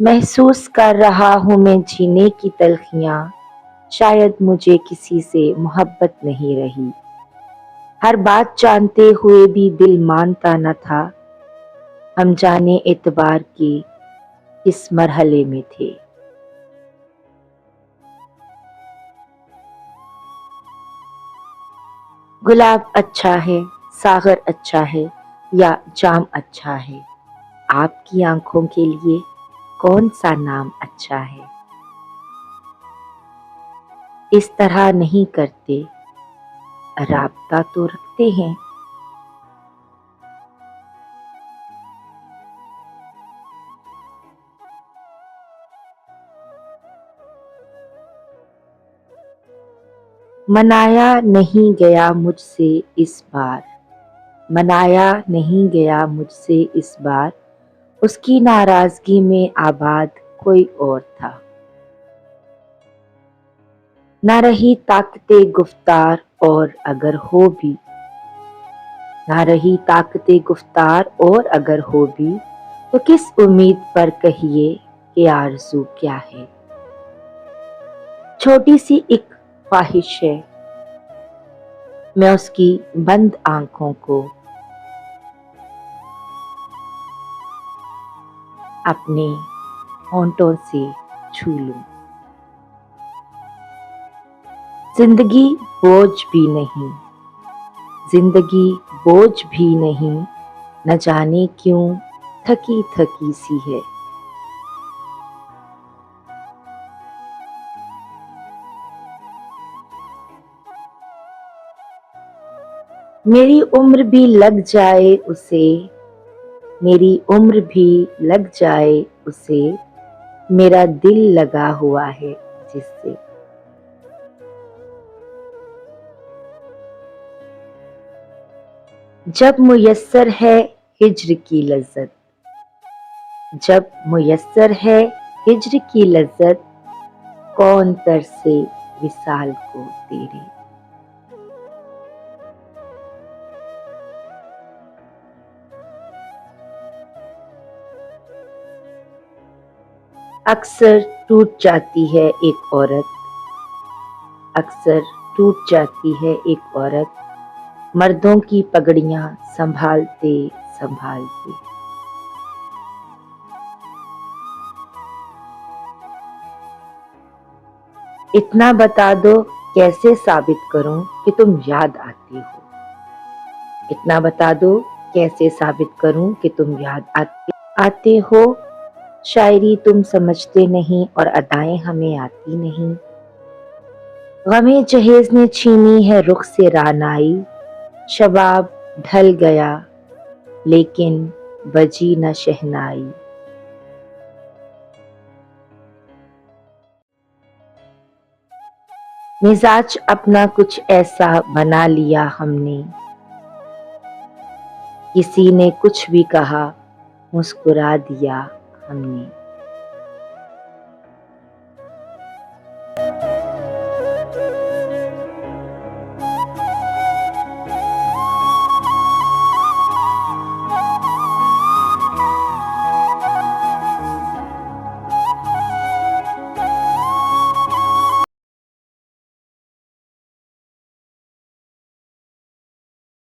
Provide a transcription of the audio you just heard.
महसूस कर रहा हूँ मैं जीने की तलखियाँ, शायद मुझे किसी से मोहब्बत नहीं रही। हर बात जानते हुए भी दिल मानता न था, हम जाने एतबार के किस मरहले में थे। गुलाब अच्छा है, सागर अच्छा है या जाम अच्छा है, आपकी आंखों के लिए कौन सा नाम अच्छा है। इस तरह नहीं करते, राब्ता तो रखते हैं। मनाया नहीं गया मुझसे इस बार, मनाया नहीं गया मुझसे इस बार, उसकी नाराजगी में आबाद कोई और था। न रही ताकते गुफ्तार और अगर हो भी, न रही ताकते गुफ्तार और अगर हो भी, तो किस उम्मीद पर कहिए कि आरज़ू क्या है। छोटी सी एक ख्वाहिश है, मैं उसकी बंद आंखों को अपने होंठों से छू लूं। जिंदगी बोझ भी नहीं, जिंदगी बोझ भी नहीं, न जाने क्यों थकी थकी सी है। मेरी उम्र भी लग जाए उसे, मेरी उम्र भी लग जाए उसे, मेरा दिल लगा हुआ है जिससे। जब मुयस्सर है हिज्र की लज्जत, जब मुयस्सर है हिज्र की लज्जत, कौन तरसे विसाल को तेरे। अक्सर टूट जाती है एक औरत, अक्सर टूट जाती है एक औरत, मर्दों की पगड़ियां संभालते संभालते। इतना बता दो कैसे साबित करूं कि तुम याद आती हो। इतना बता दो कैसे साबित करूं कि तुम याद आते हो। शायरी तुम समझते नहीं और अदाएं हमें आती नहीं। गमे जहेज ने छीनी है रुख से रानाई, शबाब ढल गया लेकिन बजी न शहनाई। मिजाज अपना कुछ ऐसा बना लिया हमने, किसी ने कुछ भी कहा मुस्कुरा दिया हमने।